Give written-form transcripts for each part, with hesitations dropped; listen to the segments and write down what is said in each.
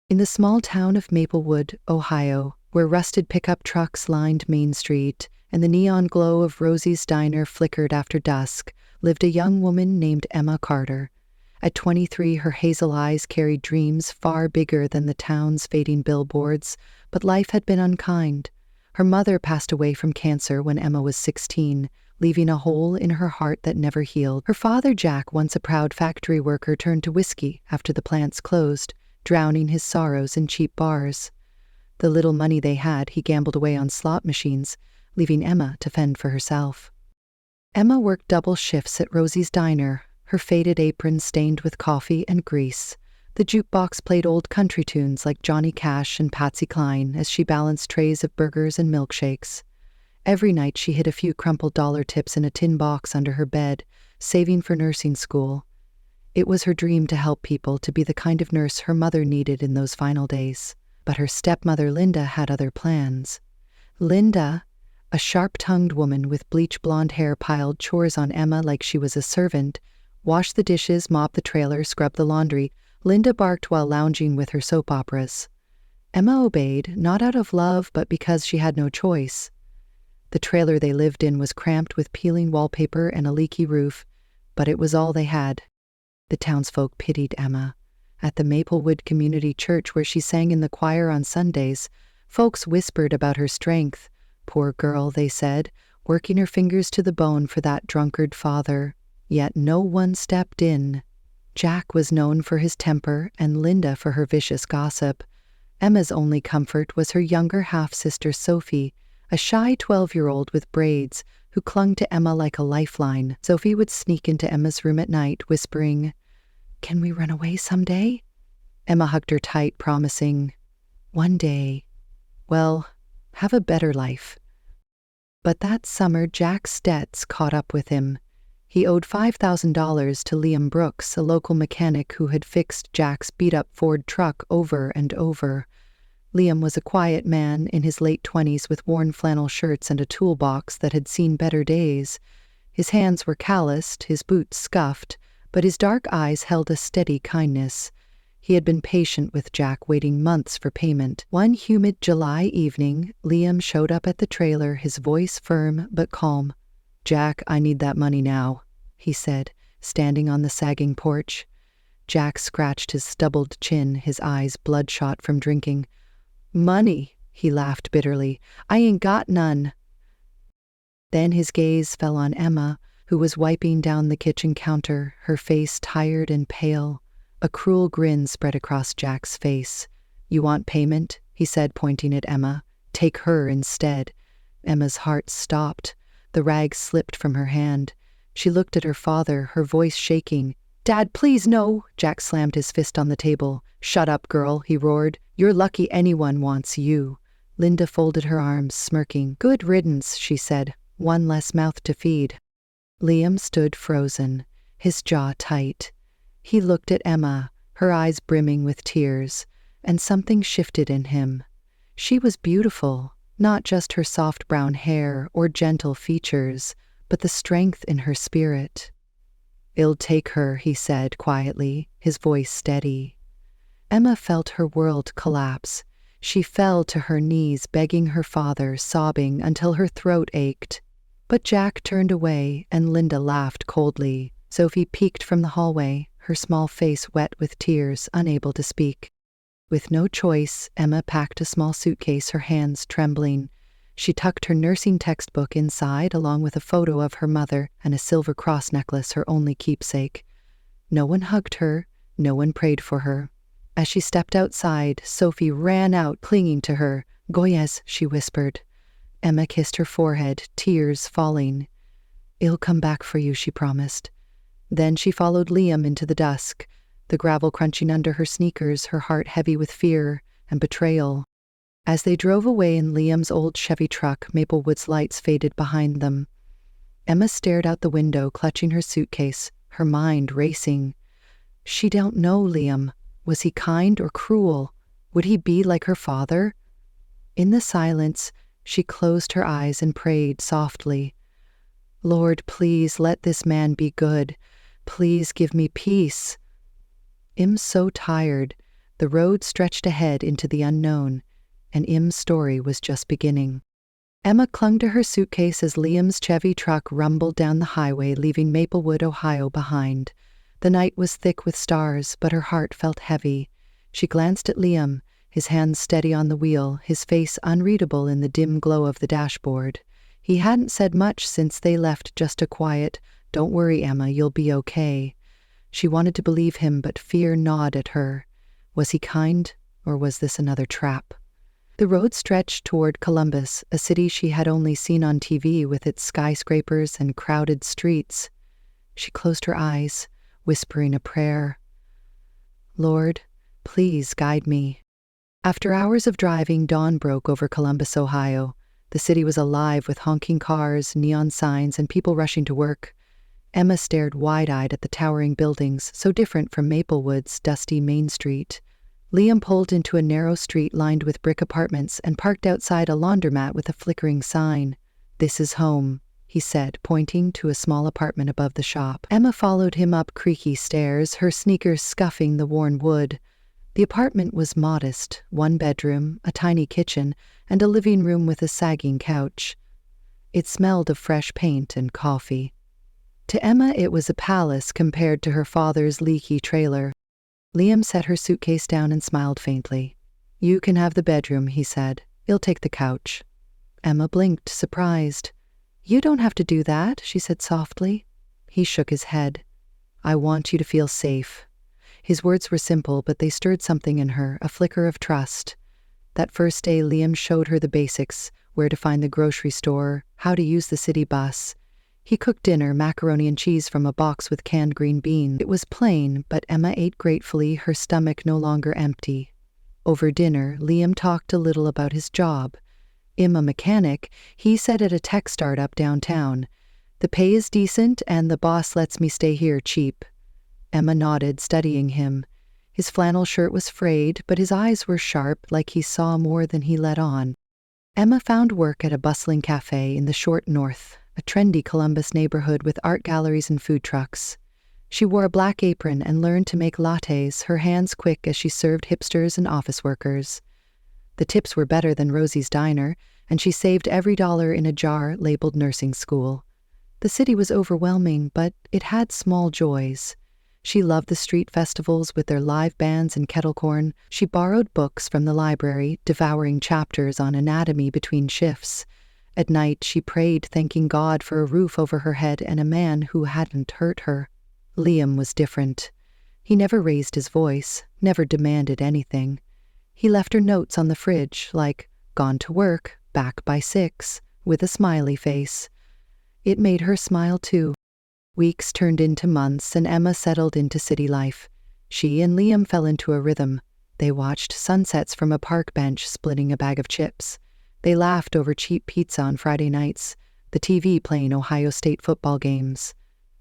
In the small town of Maplewood, Ohio, where rusted pickup trucks lined Main Street and the neon glow of Rosie's diner flickered after dusk, lived a young woman named Emma Carter. At 23, her hazel eyes carried dreams far bigger than the town's fading billboards, but life had been unkind. Her mother passed away from cancer when Emma was 16, leaving a hole in her heart that never healed. Her father, Jack, once a proud factory worker, turned to whiskey after the plants closed, drowning his sorrows in cheap bars. The little money they had, he gambled away on slot machines, leaving Emma to fend for herself. Emma worked double shifts at Rosie's diner, her faded apron stained with coffee and grease. The jukebox played old country tunes like Johnny Cash and Patsy Cline as she balanced trays of burgers and milkshakes. Every night she hid a few crumpled dollar tips in a tin box under her bed, saving for nursing school. It was her dream to help people, to be the kind of nurse her mother needed in those final days. But her stepmother Linda had other plans. Linda, a sharp-tongued woman with bleach blonde hair, piled chores on Emma like she was a servant. Wash the dishes, mop the trailer, scrub the laundry. Linda barked while lounging with her soap operas. Emma obeyed, not out of love, but because she had no choice. The trailer they lived in was cramped with peeling wallpaper and a leaky roof, but it was all they had. The townsfolk pitied Emma. At the Maplewood Community Church, where she sang in the choir on Sundays, folks whispered about her strength. Poor girl, they said, working her fingers to the bone for that drunkard father. Yet no one stepped in. Jack was known for his temper and Linda for her vicious gossip. Emma's only comfort was her younger half-sister Sophie, a shy 12-year-old with braids who clung to Emma like a lifeline. Sophie would sneak into Emma's room at night, whispering, "Can we run away someday?" Emma hugged her tight, promising, "One day. Well, have a better life." But that summer, Jack's debts caught up with him. He owed $5,000 to Liam Brooks, a local mechanic who had fixed Jack's beat-up Ford truck over and over. Liam was a quiet man in his late 20s with worn flannel shirts and a toolbox that had seen better days. His hands were calloused, his boots scuffed, but his dark eyes held a steady kindness. He had been patient with Jack, waiting months for payment. One humid July evening, Liam showed up at the trailer, his voice firm but calm. "Jack, I need that money now," he said, standing on the sagging porch. Jack scratched his stubbled chin, his eyes bloodshot from drinking. "Money," he laughed bitterly. "I ain't got none." Then his gaze fell on Emma, who was wiping down the kitchen counter, her face tired and pale. A cruel grin spread across Jack's face. "You want payment?" he said, pointing at Emma. "Take her instead." Emma's heart stopped. The rag slipped from her hand. She looked at her father, her voice shaking. "Dad, please, no!" Jack slammed his fist on the table. "Shut up, girl," he roared. "You're lucky anyone wants you." Linda folded her arms, smirking. "Good riddance," she said. "One less mouth to feed." Liam stood frozen, his jaw tight. He looked at Emma, her eyes brimming with tears, and something shifted in him. She was beautiful, not just her soft brown hair or gentle features, but the strength in her spirit. "It'll take her," he said quietly, his voice steady. Emma felt her world collapse. She fell to her knees, begging her father, sobbing until her throat ached. But Jack turned away, and Linda laughed coldly. Sophie peeked from the hallway, her small face wet with tears, unable to speak. With no choice, Emma packed a small suitcase, her hands trembling. She tucked her nursing textbook inside, along with a photo of her mother and a silver cross necklace, her only keepsake. No one hugged her, no one prayed for her. As she stepped outside, Sophie ran out, clinging to her. "Goyes," she whispered. Emma kissed her forehead, tears falling. "It'll come back for you," she promised. Then she followed Liam into the dusk, the gravel crunching under her sneakers, her heart heavy with fear and betrayal. As they drove away in Liam's old Chevy truck, Maplewood's lights faded behind them. Emma stared out the window, clutching her suitcase, her mind racing. She don't know Liam. Was he kind or cruel? Would he be like her father? In the silence, she closed her eyes and prayed softly. "Lord, please let this man be good. Please give me peace." "I'm so tired," The road stretched ahead into the unknown, and Im's story was just beginning. Emma clung to her suitcase as Liam's Chevy truck rumbled down the highway, leaving Maplewood, Ohio behind. The night was thick with stars, but her heart felt heavy. She glanced at Liam, his hands steady on the wheel, his face unreadable in the dim glow of the dashboard. He hadn't said much since they left, just a quiet, "Don't worry, Emma, you'll be okay." She wanted to believe him, but fear gnawed at her. Was he kind, or was this another trap? The road stretched toward Columbus, a city she had only seen on TV with its skyscrapers and crowded streets. She closed her eyes, whispering a prayer. "Lord, please guide me." After hours of driving, dawn broke over Columbus, Ohio. The city was alive with honking cars, neon signs, and people rushing to work. Emma stared wide-eyed at the towering buildings, so different from Maplewood's dusty Main Street. Liam pulled into a narrow street lined with brick apartments and parked outside a laundromat with a flickering sign. "This is home," he said, pointing to a small apartment above the shop. Emma followed him up creaky stairs, her sneakers scuffing the worn wood. The apartment was modest: one bedroom, a tiny kitchen, and a living room with a sagging couch. It smelled of fresh paint and coffee. To Emma, it was a palace compared to her father's leaky trailer. Liam set her suitcase down and smiled faintly. "You can have the bedroom," he said. "I'll take the couch." Emma blinked, surprised. "You don't have to do that," she said softly. He shook his head. "I want you to feel safe." His words were simple, but they stirred something in her, a flicker of trust. That first day, Liam showed her the basics: where to find the grocery store, how to use the city bus. He cooked dinner, macaroni and cheese from a box with canned green beans. It was plain, but Emma ate gratefully, her stomach no longer empty. Over dinner, Liam talked a little about his job. "I'm a mechanic," he said, at a tech startup downtown. "The pay is decent, and the boss lets me stay here cheap." Emma nodded, studying him. His flannel shirt was frayed, but his eyes were sharp, like he saw more than he let on. Emma found work at a bustling cafe in the short north, a trendy Columbus neighborhood with art galleries and food trucks. She wore a black apron and learned to make lattes, her hands quick as she served hipsters and office workers. The tips were better than Rosie's diner, and she saved every dollar in a jar labeled nursing school. The city was overwhelming, but it had small joys. She loved the street festivals with their live bands and kettle corn. She borrowed books from the library, devouring chapters on anatomy between shifts. At night, she prayed, thanking God for a roof over her head and a man who hadn't hurt her. Liam was different. He never raised his voice, never demanded anything. He left her notes on the fridge, like, "Gone to work, back by 6, with a smiley face. It made her smile too. Weeks turned into months, and Emma settled into city life. She and Liam fell into a rhythm. They watched sunsets from a park bench, splitting a bag of chips. They laughed over cheap pizza on Friday nights, the TV playing Ohio State football games.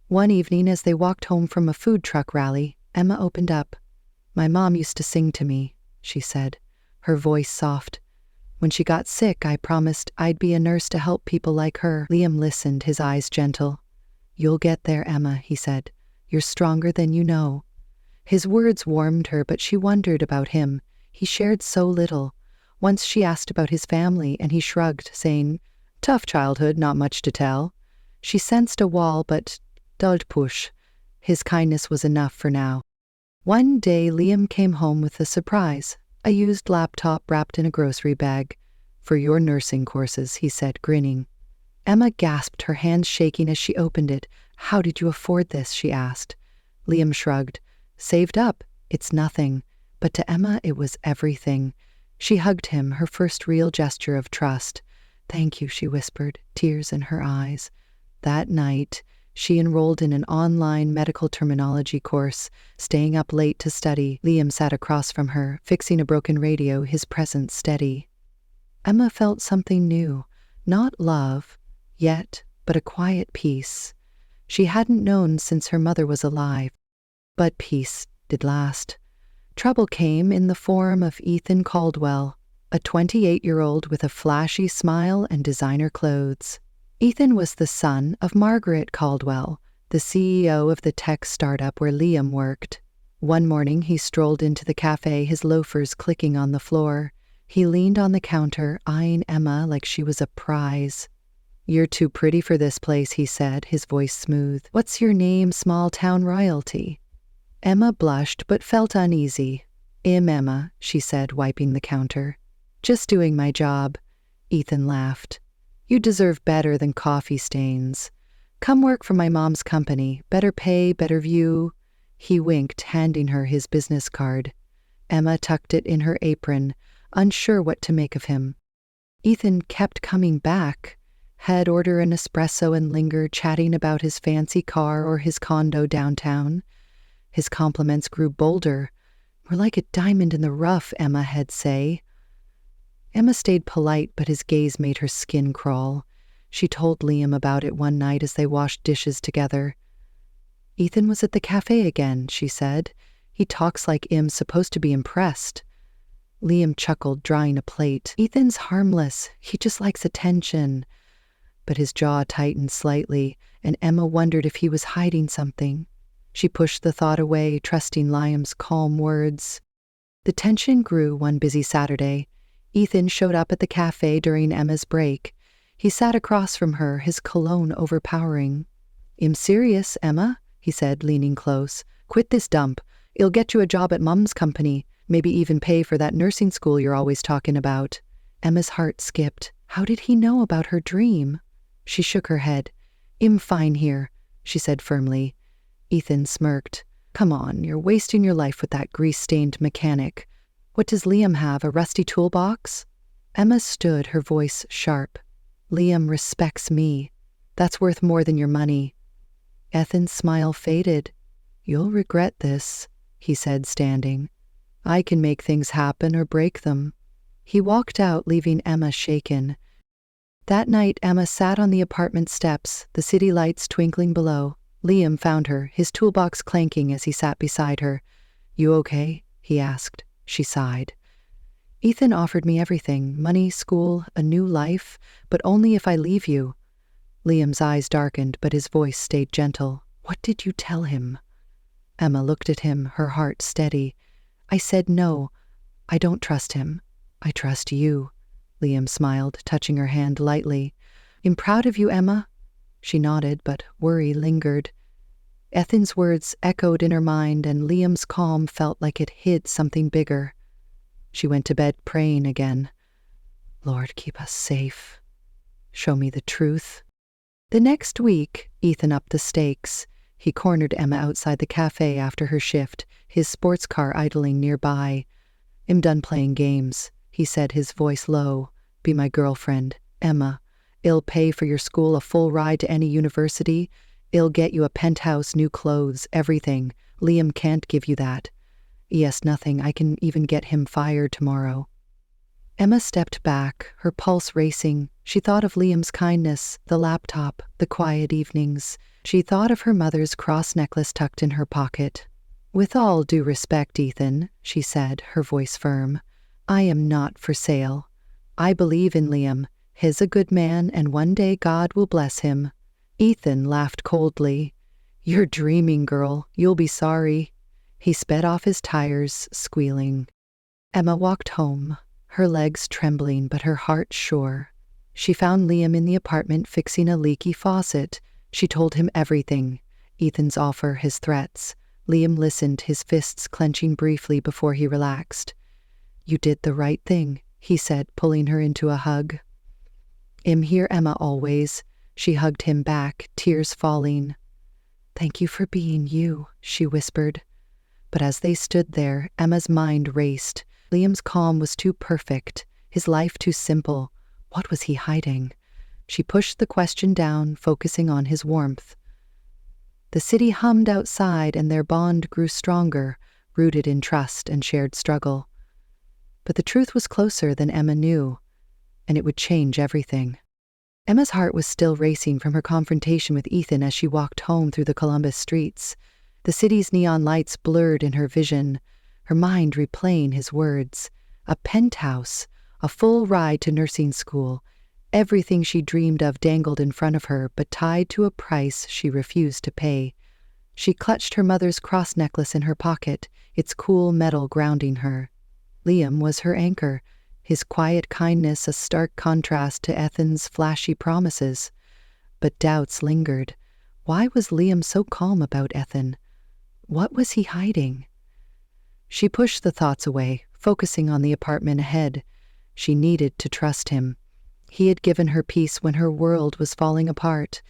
One evening, as they walked home from a food truck rally, Emma opened up. "My mom used to sing to me," she said, her voice soft. "When she got sick, I promised I'd be a nurse to help people like her." Liam listened, his eyes gentle. "You'll get there, Emma," he said. "You're stronger than you know." His words warmed her, but she wondered about him. He shared so little. Once she asked about his family, and he shrugged, saying, "Tough childhood, not much to tell." She sensed a wall, but don't push. His kindness was enough for now. One day, Liam came home with a surprise, a used laptop wrapped in a grocery bag. "For your nursing courses," he said, grinning. Emma gasped, her hands shaking as she opened it. "How did you afford this?" she asked. Liam shrugged. "Saved up. It's nothing." But to Emma, it was everything. She hugged him, her first real gesture of trust. "Thank you," she whispered, tears in her eyes. That night, she enrolled in an online medical terminology course, staying up late to study. Liam sat across from her, fixing a broken radio, his presence steady. Emma felt something new, not love yet, but a quiet peace. She hadn't known since her mother was alive. But peace did last. Trouble came in the form of Ethan Caldwell, a 28-year-old with a flashy smile and designer clothes. Ethan was the son of Margaret Caldwell, the CEO of the tech startup where Liam worked. One morning he strolled into the cafe, his loafers clicking on the floor. He leaned on the counter, eyeing Emma like she was a prize. "You're too pretty for this place," he said, his voice smooth. "What's your name, small-town royalty?" Emma blushed but felt uneasy. Emma," she said, wiping the counter. "Just doing my job." Ethan laughed. "You deserve better than coffee stains. Come work for my mom's company. Better pay, better view." He winked, handing her his business card. Emma tucked it in her apron, unsure what to make of him. Ethan kept coming back. He'd order an espresso and linger, chatting about his fancy car or his condo downtown. His compliments grew bolder. "We're like a diamond in the rough," Emma had say. Emma stayed polite, but his gaze made her skin crawl. She told Liam about it one night as they washed dishes together. "Ethan was at the cafe again," she said. "He talks like Im's supposed to be impressed." Liam chuckled, drying a plate. "Ethan's harmless. He just likes attention." But his jaw tightened slightly, and Emma wondered if he was hiding something. She pushed the thought away, trusting Liam's calm words. The tension grew one busy Saturday. Ethan showed up at the cafe during Emma's break. He sat across from her, his cologne overpowering. "I'm serious, Emma," he said, leaning close. "Quit this dump. It'll get you a job at Mum's company, maybe even pay for that nursing school you're always talking about." Emma's heart skipped. How did he know about her dream? She shook her head. "I'm fine here," she said firmly. Ethan smirked. "Come on, you're wasting your life with that grease-stained mechanic. What does Liam have, a rusty toolbox?" Emma stood, her voice sharp. "Liam respects me. That's worth more than your money." Ethan's smile faded. "You'll regret this," he said, standing. "I can make things happen or break them." He walked out, leaving Emma shaken. That night, Emma sat on the apartment steps, the city lights twinkling below. Liam found her, his toolbox clanking as he sat beside her. "You okay?" he asked. She sighed. "Ethan offered me everything, money, school, a new life, but only if I leave you." Liam's eyes darkened, but his voice stayed gentle. "What did you tell him?" Emma looked at him, her heart steady. "I said no. I don't trust him. I trust you." Liam smiled, touching her hand lightly. "I'm proud of you, Emma." She nodded, but worry lingered. Ethan's words echoed in her mind, and Liam's calm felt like it hid something bigger. She went to bed praying again. "Lord, keep us safe. Show me the truth." The next week, Ethan upped the stakes. He cornered Emma outside the cafe after her shift, his sports car idling nearby. "I'm done playing games," he said, his voice low. "Be my girlfriend, Emma. I'll pay for your school, a full ride to any university. I'll get you a penthouse, new clothes, everything. Liam can't give you that." "Yes, nothing. I can even get him fired tomorrow." Emma stepped back, her pulse racing. She thought of Liam's kindness, the laptop, the quiet evenings. She thought of her mother's cross necklace tucked in her pocket. "With all due respect, Ethan," she said, her voice firm, "I am not for sale. I believe in Liam. He's a good man, and one day God will bless him." Ethan laughed coldly. "You're dreaming, girl. You'll be sorry." He sped off his tires, squealing. Emma walked home, her legs trembling but her heart sure. She found Liam in the apartment fixing a leaky faucet. She told him everything. Ethan's offer, his threats. Liam listened, his fists clenching briefly before he relaxed. "You did the right thing," he said, pulling her into a hug. "I'm here, Emma, always." She hugged him back, tears falling. "Thank you for being you," she whispered. But as they stood there, Emma's mind raced. Liam's calm was too perfect, his life too simple. What was he hiding? She pushed the question down, focusing on his warmth. The city hummed outside, and their bond grew stronger, rooted in trust and shared struggle. But the truth was closer than Emma knew, and it would change everything. Emma's heart was still racing from her confrontation with Ethan as she walked home through the Columbus streets. The city's neon lights blurred in her vision, her mind replaying his words. A penthouse, a full ride to nursing school. Everything she dreamed of dangled in front of her, but tied to a price she refused to pay. She clutched her mother's cross necklace in her pocket, its cool metal grounding her. Liam was her anchor, his quiet kindness a stark contrast to Ethan's flashy promises. But doubts lingered. Why was Liam so calm about Ethan? What was he hiding? She pushed the thoughts away, focusing on the apartment ahead. She needed to trust him. He had given her peace when her world was falling apart.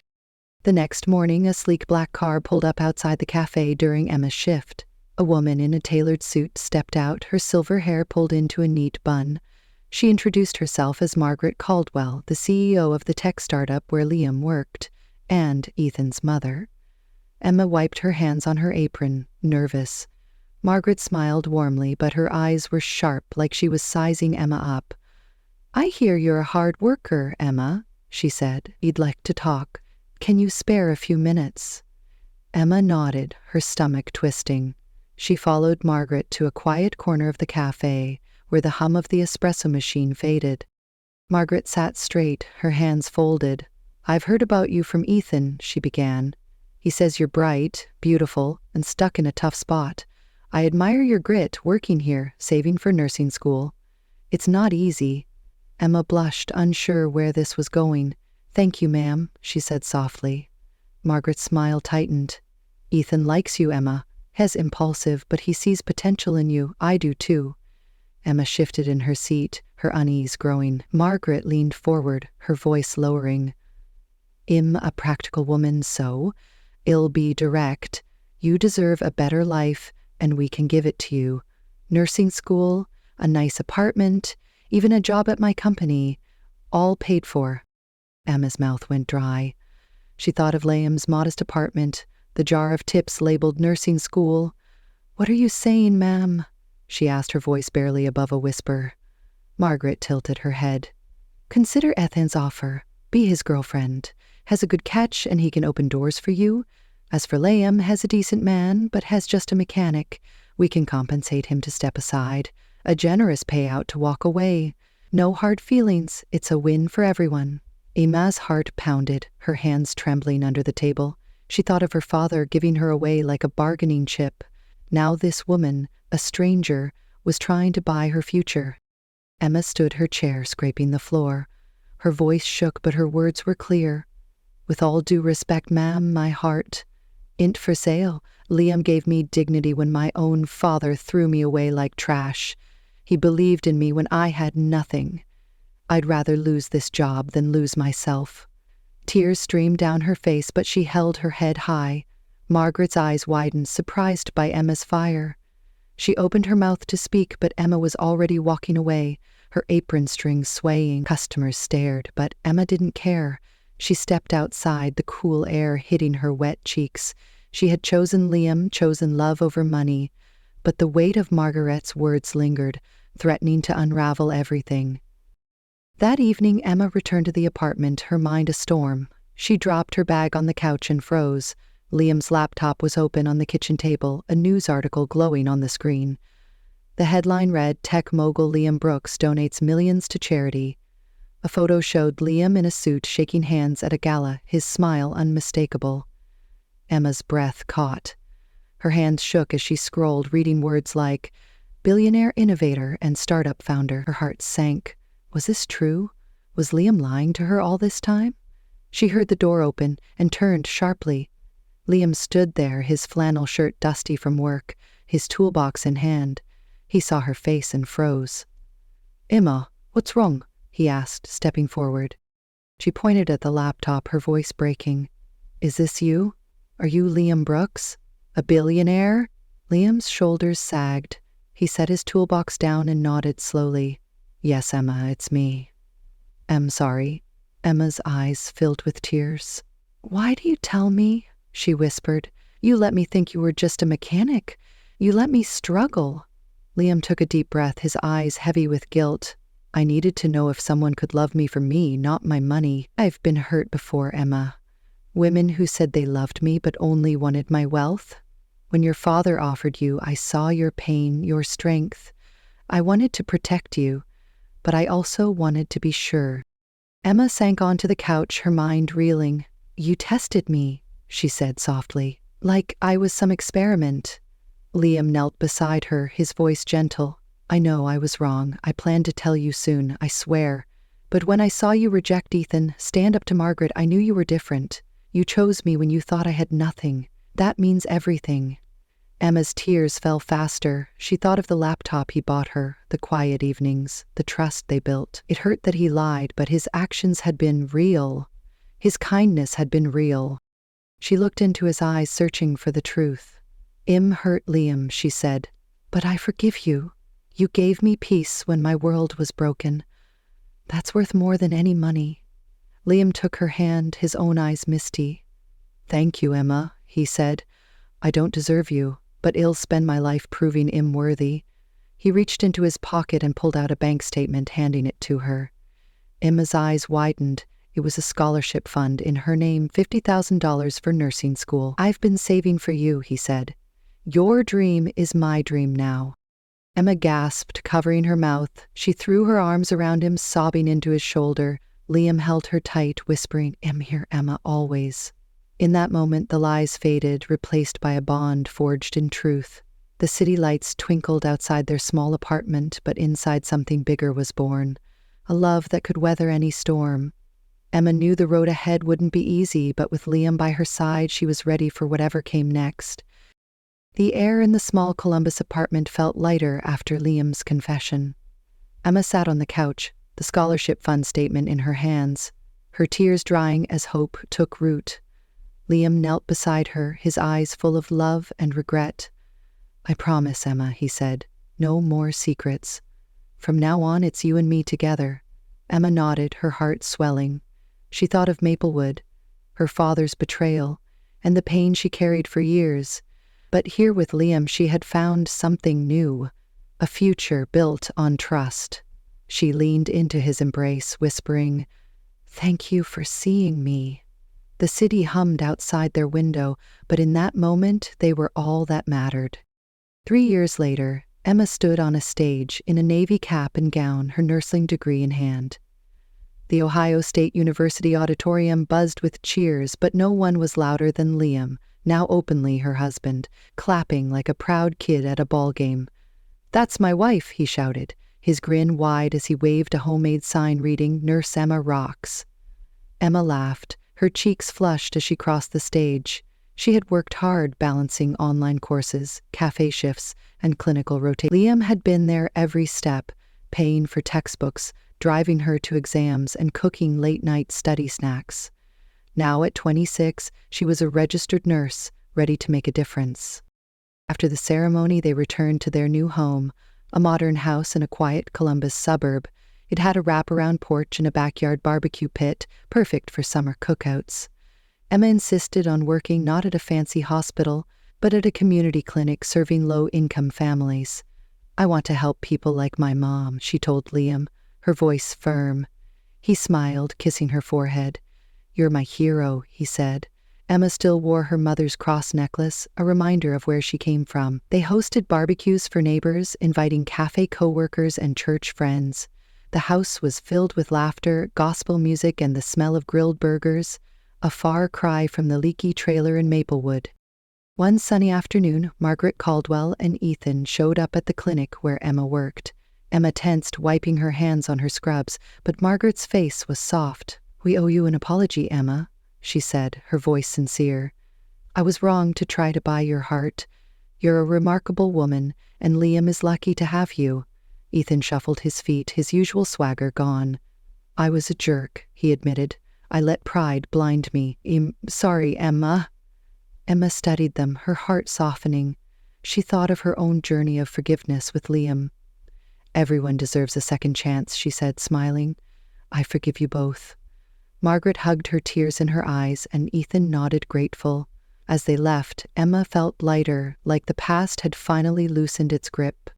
The next morning, a sleek black car pulled up outside the cafe during Emma's shift. A woman in a tailored suit stepped out, her silver hair pulled into a neat bun. She introduced herself as Margaret Caldwell, the CEO of the tech startup where Liam worked, and Ethan's mother. Emma wiped her hands on her apron, nervous. Margaret smiled warmly, but her eyes were sharp, like she was sizing Emma up. "I hear you're a hard worker, Emma," she said. "You'd like to talk. Can you spare a few minutes?" Emma nodded, her stomach twisting. She followed Margaret to a quiet corner of the cafe, where the hum of the espresso machine faded. Margaret sat straight, her hands folded. "I've heard about you from Ethan," she began. "He says you're bright, beautiful, and stuck in a tough spot. I admire your grit working here, saving for nursing school. It's not easy." Emma blushed, unsure where this was going. "Thank you, ma'am," she said softly. Margaret's smile tightened. "Ethan likes you, Emma. He's impulsive, but he sees potential in you. I do too." Emma shifted in her seat, her unease growing. Margaret leaned forward, her voice lowering. "I'm a practical woman, so I'll be direct. You deserve a better life, and we can give it to you. Nursing school, a nice apartment, even a job at my company, all paid for." Emma's mouth went dry. She thought of Liam's modest apartment, the jar of tips labeled nursing school. "What are you saying, ma'am?" she asked, her voice barely above a whisper. Margaret tilted her head. "Consider Ethan's offer. Be his girlfriend. Has a good catch and he can open doors for you. As for Liam, has a decent man, but has just a mechanic. We can compensate him to step aside. A generous payout to walk away. No hard feelings. It's a win for everyone." Emma's heart pounded, her hands trembling under the table. She thought of her father giving her away like a bargaining chip. Now this woman, a stranger, was trying to buy her future. Emma stood her chair, scraping the floor. Her voice shook, but her words were clear. "With all due respect, ma'am, my heart ain't for sale. Liam gave me dignity when my own father threw me away like trash. He believed in me when I had nothing. I'd rather lose this job than lose myself." Tears streamed down her face, but she held her head high. Margaret's eyes widened, surprised by Emma's fire. She opened her mouth to speak, but Emma was already walking away, her apron strings swaying. Customers stared, but Emma didn't care. She stepped outside, the cool air hitting her wet cheeks. She had chosen Liam, chosen love over money. But the weight of Margaret's words lingered, threatening to unravel everything. That evening, Emma returned to the apartment, her mind a storm. She dropped her bag on the couch and froze. Liam's laptop was open on the kitchen table, a news article glowing on the screen. The headline read, "Tech mogul Liam Brooks donates millions to charity." A photo showed Liam in a suit shaking hands at a gala, his smile unmistakable. Emma's breath caught. Her hands shook as she scrolled, reading words like billionaire innovator and startup founder. Her heart sank. Was this true? Was Liam lying to her all this time? She heard the door open and turned sharply. Liam stood there, his flannel shirt dusty from work, his toolbox in hand. He saw her face and froze. "Emma, what's wrong?" he asked, stepping forward. She pointed at the laptop, her voice breaking. "Is this you? Are you Liam Brooks? A billionaire?" Liam's shoulders sagged. He set his toolbox down and nodded slowly. "Yes, Emma, it's me." "I'm sorry." Emma's eyes filled with tears. "Why do you tell me?" she whispered. "You let me think you were just a mechanic. You let me struggle." Liam took a deep breath, his eyes heavy with guilt. "I needed to know if someone could love me for me, not my money. I've been hurt before, Emma. Women who said they loved me but only wanted my wealth. When your father offered you, I saw your pain, your strength. I wanted to protect you, but I also wanted to be sure." Emma sank onto the couch, her mind reeling. "You tested me," she said softly. Like I was some experiment. Liam knelt beside her, his voice gentle. I know I was wrong. I planned to tell you soon, I swear. But when I saw you reject Ethan, stand up to Margaret, I knew you were different. You chose me when you thought I had nothing. That means everything. Emma's tears fell faster. She thought of the laptop he bought her, the quiet evenings, the trust they built. It hurt that he lied, but his actions had been real. His kindness had been real. She looked into his eyes, searching for the truth. Im hurt Liam, she said, but I forgive you. You gave me peace when my world was broken. That's worth more than any money. Liam took her hand, his own eyes misty. Thank you, Emma, he said. I don't deserve you, but I'll spend my life proving Im worthy. He reached into his pocket and pulled out a bank statement, handing it to her. Emma's eyes widened. It was a scholarship fund in her name, $50,000 for nursing school. I've been saving for you, he said. Your dream is my dream now. Emma gasped, covering her mouth. She threw her arms around him, sobbing into his shoulder. Liam held her tight, whispering, I'm here, Emma, always. In that moment, the lies faded, replaced by a bond forged in truth. The city lights twinkled outside their small apartment, but inside something bigger was born. A love that could weather any storm. Emma knew the road ahead wouldn't be easy, but with Liam by her side, she was ready for whatever came next. The air in the small Columbus apartment felt lighter after Liam's confession. Emma sat on the couch, the scholarship fund statement in her hands, her tears drying as hope took root. Liam knelt beside her, his eyes full of love and regret. I promise, Emma, he said, no more secrets. From now on, it's you and me together. Emma nodded, her heart swelling. She thought of Maplewood, her father's betrayal, and the pain she carried for years. But here with Liam, she had found something new, a future built on trust. She leaned into his embrace, whispering, Thank you for seeing me. The city hummed outside their window, but in that moment, they were all that mattered. 3 years later, Emma stood on a stage in a navy cap and gown, her nursing degree in hand. The Ohio State University auditorium buzzed with cheers, but no one was louder than Liam, now openly her husband, clapping like a proud kid at a ball game. That's my wife, he shouted, his grin wide as he waved a homemade sign reading, Nurse Emma Rocks. Emma laughed, her cheeks flushed as she crossed the stage. She had worked hard balancing online courses, cafe shifts, and clinical rotations. Liam had been there every step, paying for textbooks, driving her to exams, and cooking late-night study snacks. Now at 26, she was a registered nurse, ready to make a difference. After the ceremony, they returned to their new home, a modern house in a quiet Columbus suburb. It had a wraparound porch and a backyard barbecue pit, perfect for summer cookouts. Emma insisted on working not at a fancy hospital, but at a community clinic serving low-income families. I want to help people like my mom, she told Liam, her voice firm. He smiled, kissing her forehead. You're my hero, he said. Emma still wore her mother's cross necklace, a reminder of where she came from. They hosted barbecues for neighbors, inviting cafe coworkers and church friends. The house was filled with laughter, gospel music, and the smell of grilled burgers, a far cry from the leaky trailer in Maplewood. One sunny afternoon, Margaret Caldwell and Ethan showed up at the clinic where Emma worked. Emma tensed, wiping her hands on her scrubs, but Margaret's face was soft. We owe you an apology, Emma, she said, her voice sincere. I was wrong to try to buy your heart. You're a remarkable woman, and Liam is lucky to have you. Ethan shuffled his feet, his usual swagger gone. I was a jerk, he admitted. I let pride blind me. Sorry, Emma. Emma studied them, her heart softening. She thought of her own journey of forgiveness with Liam. Everyone deserves a second chance, she said, smiling. I forgive you both. Margaret hugged her, tears in her eyes, and Ethan nodded grateful. As they left, Emma felt lighter, like the past had finally loosened its grip.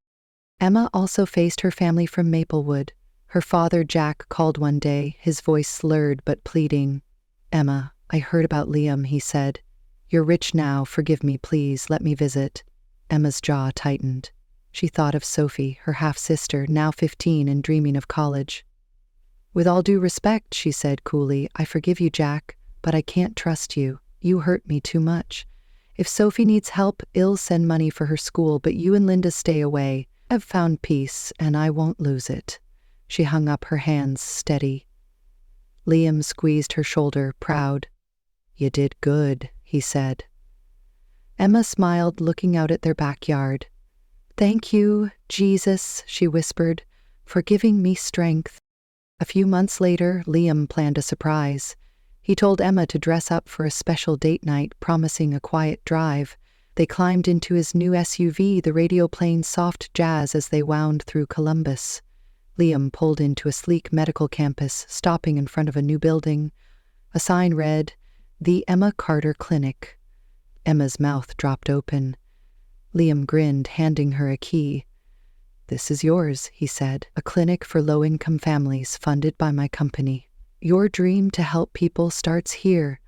Emma also faced her family from Maplewood. Her father, Jack, called one day, his voice slurred but pleading. Emma, I heard about Liam, he said. You're rich now, forgive me, please, let me visit. Emma's jaw tightened. She thought of Sophie, her half-sister, now 15 and dreaming of college. With all due respect, she said coolly, I forgive you, Jack, but I can't trust you. You hurt me too much. If Sophie needs help, I'll send money for her school, but you and Linda stay away. I've found peace, and I won't lose it." She hung up her hands, steady. Liam squeezed her shoulder, proud. "You did good," he said. Emma smiled, looking out at their backyard. "Thank you, Jesus," she whispered, "for giving me strength." A few months later, Liam planned a surprise. He told Emma to dress up for a special date night, promising a quiet drive. They climbed into his new SUV, the radio playing soft jazz as they wound through Columbus. Liam pulled into a sleek medical campus, stopping in front of a new building. A sign read, "The Emma Carter Clinic." Emma's mouth dropped open. Liam grinned, handing her a key. "This is yours," he said, "a clinic for low-income families funded by my company. Your dream to help people starts here."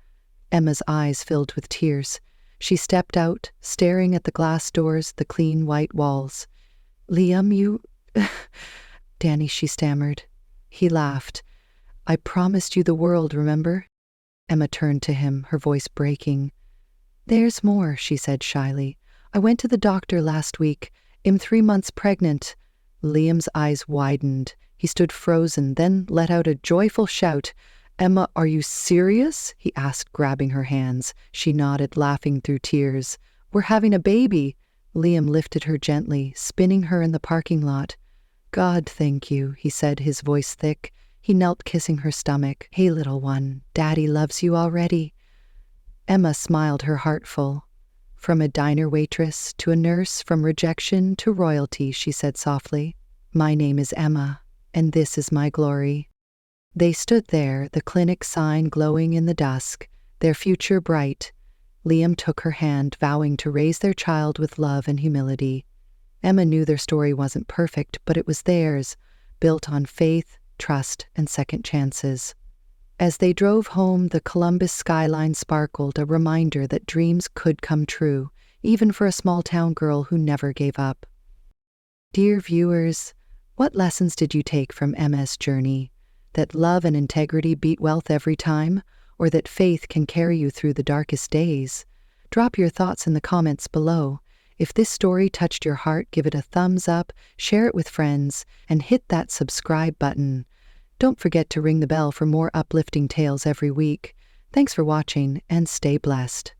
Emma's eyes filled with tears. She stepped out, staring at the glass doors, the clean white walls. "Liam, you..." "Danny," she stammered. He laughed. "I promised you the world, remember?" Emma turned to him, her voice breaking. "There's more," she said shyly. "I went to the doctor last week. I'm 3 months pregnant." Liam's eyes widened. He stood frozen, then let out a joyful shout. "Emma, are you serious?" he asked, grabbing her hands. She nodded, laughing through tears. "We're having a baby." Liam lifted her gently, spinning her in the parking lot. "God, thank you," he said, his voice thick. He knelt, kissing her stomach. "Hey, little one, Daddy loves you already." Emma smiled, her heart full. "From a diner waitress to a nurse, from rejection to royalty," she said softly. "My name is Emma, and this is my glory." They stood there, the clinic sign glowing in the dusk, their future bright. Liam took her hand, vowing to raise their child with love and humility. Emma knew their story wasn't perfect, but it was theirs, built on faith, trust, and second chances. As they drove home, the Columbus skyline sparkled, a reminder that dreams could come true, even for a small-town girl who never gave up. Dear viewers, what lessons did you take from Emma's journey? That love and integrity beat wealth every time, or that faith can carry you through the darkest days? Drop your thoughts in the comments below. If this story touched your heart, give it a thumbs up, share it with friends, and hit that subscribe button. Don't forget to ring the bell for more uplifting tales every week. Thanks for watching, and stay blessed.